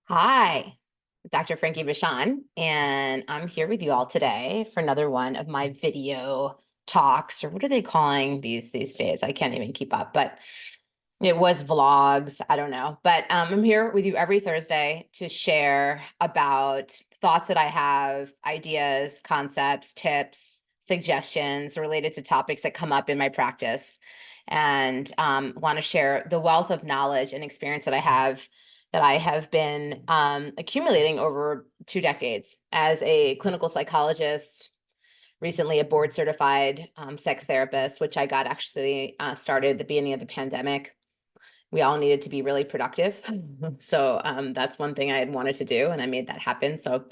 Hi, Dr. Frankie Vachon, and I'm here with you all today for another one of my video talks, or what are they calling these days? I can't even keep up, but it was vlogs. I don't know, but I'm here with you every Thursday to share about thoughts that I have, ideas, concepts, tips, suggestions related to topics that come up in my practice, and want to share the wealth of knowledge and experience that I have been accumulating over 2 decades as a clinical psychologist, recently a board certified sex therapist, which I got actually started at the beginning of the pandemic. We all needed to be really productive. So that's one thing I had wanted to do, and I made that happen. So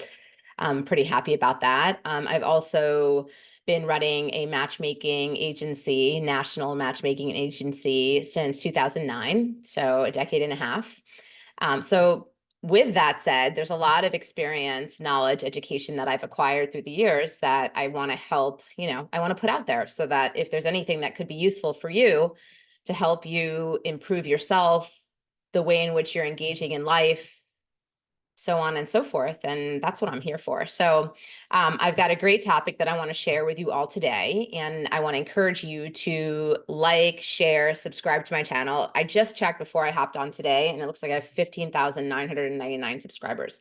I'm pretty happy about that. I've also been running a matchmaking agency, national matchmaking agency, since 2009, so a decade and a half. So with that said, there's a lot of experience, knowledge, education that I've acquired through the years that I want to help, I want to put out there so that if there's anything that could be useful for you to help you improve yourself, the way in which you're engaging in life, so on and so forth. And that's what I'm here for. So I've got a great topic that I want to share with you all today. And I want to encourage you to like, share, subscribe to my channel. I just checked before I hopped on today, and it looks like I have 15,999 subscribers.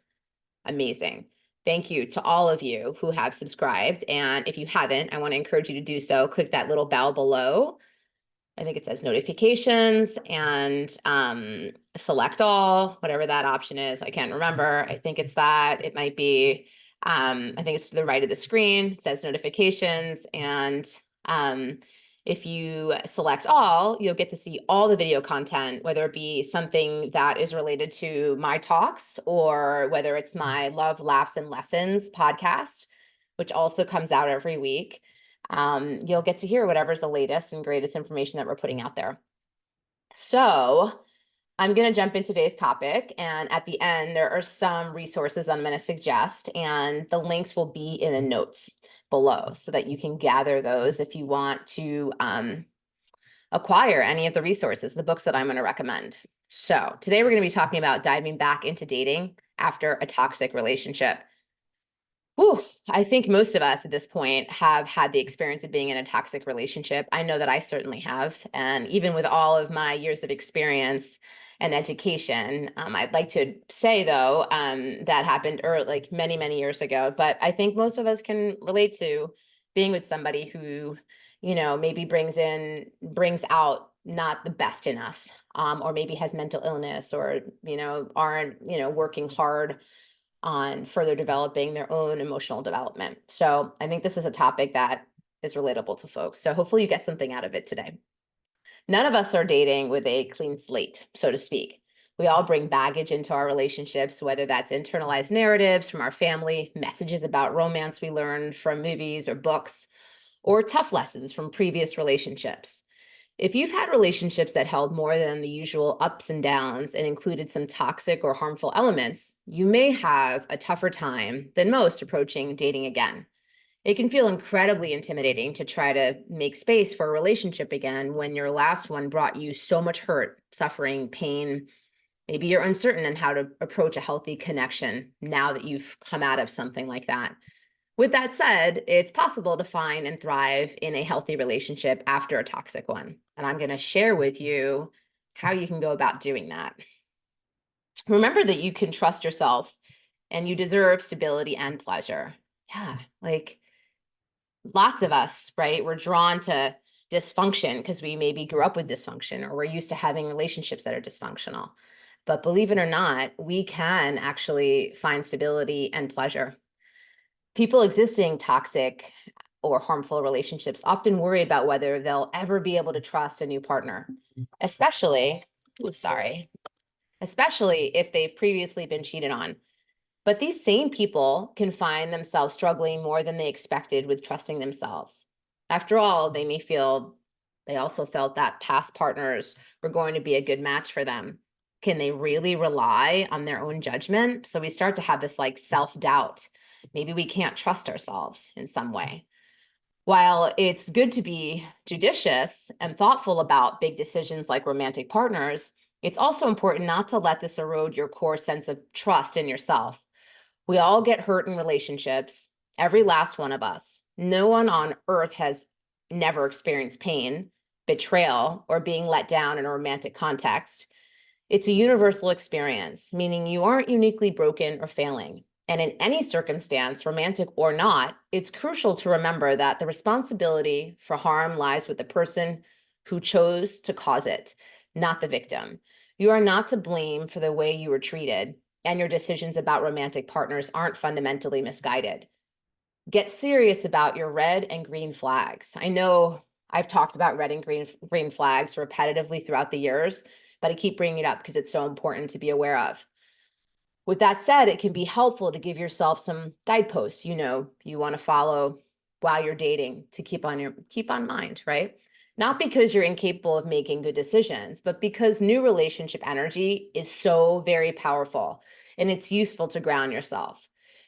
Amazing. Thank you to all of you who have subscribed. And if you haven't, I want to encourage you to do so. Click that little bell below. I think it says notifications, and select all, whatever that option is. I can't remember. I think it's that. It might be, I think it's to the right of the screen. It says notifications. And if you select all, you'll get to see all the video content, whether it be something that is related to my talks or whether it's my Love, Laughs, and Lessons podcast, which also comes out every week. You'll get to hear whatever's the latest and greatest information that we're putting out there. So I'm going to jump into today's topic. And at the end, there are some resources I'm going to suggest, and the links will be in the notes below so that you can gather those if you want to acquire any of the resources, the books that I'm going to recommend. So today we're going to be talking about diving back into dating after a toxic relationship. Oof, I think most of us at this point have had the experience of being in a toxic relationship. I know that I certainly have. And even with all of my years of experience and education, I'd like to say, though, that happened like many, many years ago. But I think most of us can relate to being with somebody who, maybe brings out not the best in us, or maybe has mental illness, or, aren't, working hard on further developing their own emotional development. So I think this is a topic that is relatable to folks. So hopefully you get something out of it today. None of us are dating with a clean slate, so to speak. We all bring baggage into our relationships, whether that's internalized narratives from our family, messages about romance we learned from movies or books, or tough lessons from previous relationships. If you've had relationships that held more than the usual ups and downs and included some toxic or harmful elements, you may have a tougher time than most approaching dating again. It can feel incredibly intimidating to try to make space for a relationship again when your last one brought you so much hurt, suffering, pain. Maybe you're uncertain on how to approach a healthy connection now that you've come out of something like that. With that said, it's possible to find and thrive in a healthy relationship after a toxic one. And I'm going to share with you how you can go about doing that. Remember that you can trust yourself and you deserve stability and pleasure. Yeah, like lots of us, right? We're drawn to dysfunction because we maybe grew up with dysfunction, or we're used to having relationships that are dysfunctional. But believe it or not, we can actually find stability and pleasure. People existing toxic or harmful relationships often worry about whether they'll ever be able to trust a new partner, especially, especially if they've previously been cheated on. But these same people can find themselves struggling more than they expected with trusting themselves. After all, they also felt that past partners were going to be a good match for them. Can they really rely on their own judgment? So we start to have this like self-doubt. Maybe we can't trust ourselves in some way. While it's good to be judicious and thoughtful about big decisions like romantic partners, It's also important not to let this erode your core sense of trust in yourself. We all get hurt in relationships, every last one of us. No one on earth has never experienced pain, betrayal, or being let down in a romantic context. It's a universal experience, meaning you aren't uniquely broken or failing. And in any circumstance, romantic or not, it's crucial to remember that the responsibility for harm lies with the person who chose to cause it, not the victim. You are not to blame for the way you were treated, and your decisions about romantic partners aren't fundamentally misguided. Get serious about your red and green flags. I know I've talked about red and green flags repetitively throughout the years, but I keep bringing it up because it's so important to be aware of. With that said, it can be helpful to give yourself some guideposts, you want to follow while you're dating to keep on mind, right? Not because you're incapable of making good decisions, but because new relationship energy is so very powerful and it's useful to ground yourself.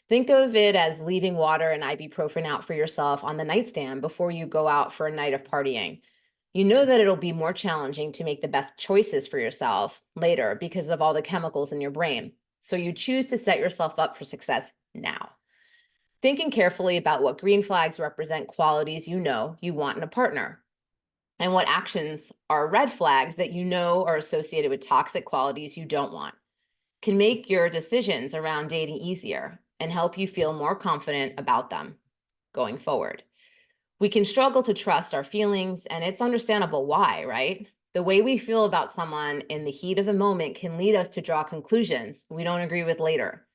Think of it as leaving water and ibuprofen out for yourself on the nightstand before you go out for a night of partying. You know that it'll be more challenging to make the best choices for yourself later because of all the chemicals in your brain. So you choose to set yourself up for success now. Thinking carefully about what green flags represent qualities you know you want in a partner, and what actions are red flags that you know are associated with toxic qualities you don't want, can make your decisions around dating easier and help you feel more confident about them going forward. We can struggle to trust our feelings, and it's understandable why, right? The way we feel about someone in the heat of the moment can lead us to draw conclusions we don't agree with later.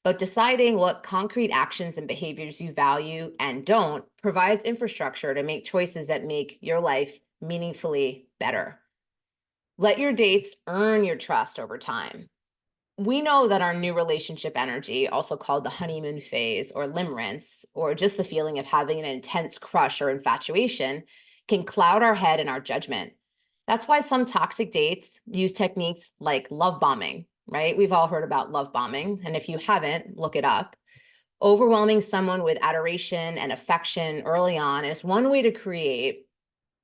But deciding what concrete actions and behaviors you value and don't provides infrastructure to make choices that make your life meaningfully better. Let your dates earn your trust over time. We know that our new relationship energy, also called the honeymoon phase or limerence, or just the feeling of having an intense crush or infatuation, can cloud our head and our judgment. That's why some toxic dates use techniques like love bombing, right? We've all heard about love bombing, and if you haven't, look it up. Overwhelming someone with adoration and affection early on is one way to create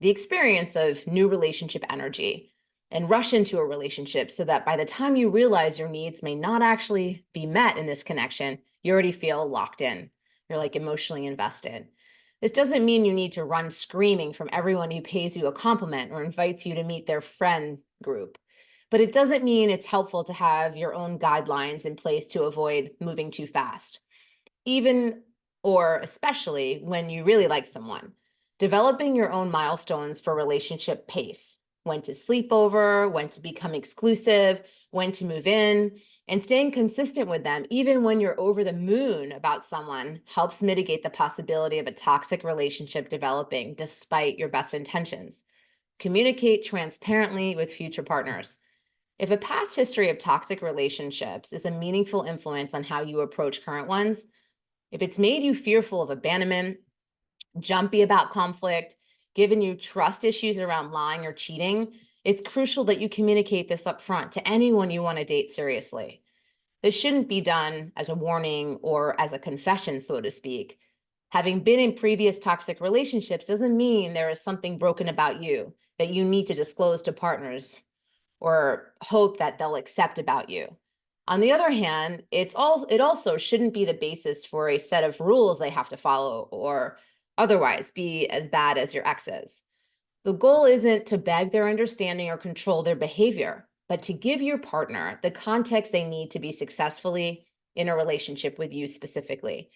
the experience of new relationship energy and rush into a relationship so that by the time you realize your needs may not actually be met in this connection, you already feel locked in. You're like emotionally invested. This doesn't mean you need to run screaming from everyone who pays you a compliment or invites you to meet their friend group. But it doesn't mean it's helpful to have your own guidelines in place to avoid moving too fast, even or especially when you really like someone. Developing your own milestones for relationship pace, when to sleep over, when to become exclusive, when to move in, and staying consistent with them, even when you're over the moon about someone, helps mitigate the possibility of a toxic relationship developing despite your best intentions. Communicate transparently with future partners. If a past history of toxic relationships is a meaningful influence on how you approach current ones, if it's made you fearful of abandonment, jumpy about conflict, given you trust issues around lying or cheating, it's crucial that you communicate this up front to anyone you want to date seriously. This shouldn't be done as a warning or as a confession, so to speak. Having been in previous toxic relationships doesn't mean there is something broken about you that you need to disclose to partners or hope that they'll accept about you. On the other hand, it also shouldn't be the basis for a set of rules they have to follow or otherwise be as bad as your exes. The goal isn't to beg their understanding or control their behavior, but to give your partner the context they need to be successfully in a relationship with you specifically.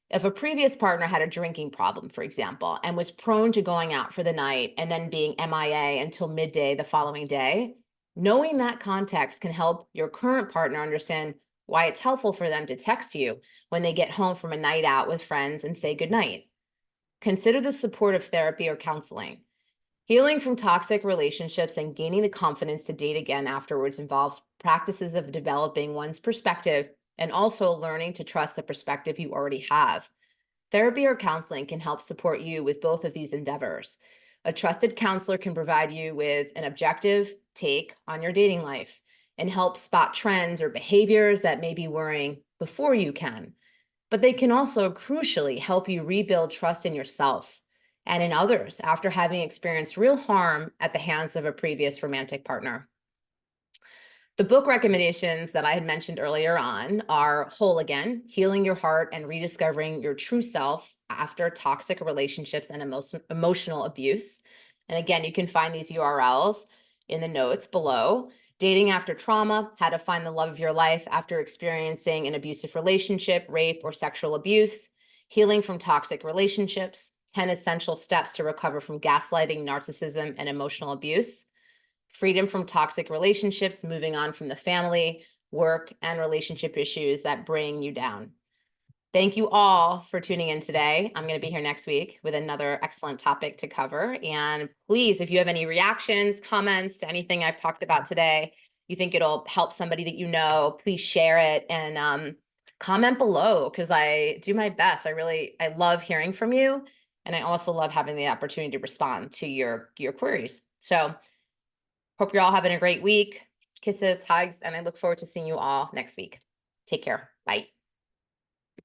If a previous partner had a drinking problem, for example, and was prone to going out for the night and then being MIA until midday the following day, knowing that context can help your current partner understand why it's helpful for them to text you when they get home from a night out with friends and say goodnight. Consider the support of therapy or counseling. Healing from toxic relationships and gaining the confidence to date again afterwards involves practices of developing one's perspective and also learning to trust the perspective you already have. Therapy or counseling can help support you with both of these endeavors. A trusted counselor can provide you with an objective take on your dating life and help spot trends or behaviors that may be worrying before you can. But they can also crucially help you rebuild trust in yourself and in others after having experienced real harm at the hands of a previous romantic partner. The book recommendations that I had mentioned earlier on are Whole Again, Healing Your Heart and Rediscovering Your True Self After Toxic Relationships and Emotional Abuse. And again, you can find these URLs in the notes below. Dating After Trauma, How to Find the Love of Your Life After Experiencing an Abusive Relationship, Rape, or Sexual Abuse. Healing from Toxic Relationships, 10 Essential Steps to Recover from Gaslighting, Narcissism, and Emotional Abuse. Freedom from Toxic Relationships, Moving On from the Family, Work, and Relationship Issues that Bring You Down. Thank you all for tuning in today. I'm going to be here next week with another excellent topic to cover. And please, if you have any reactions, comments to anything I've talked about today, you think it'll help somebody that you know, please share it and comment below, because I do my best. I love hearing from you. And I also love having the opportunity to respond to your queries. So hope you're all having a great week. Kisses, hugs, and I look forward to seeing you all next week. Take care. Bye.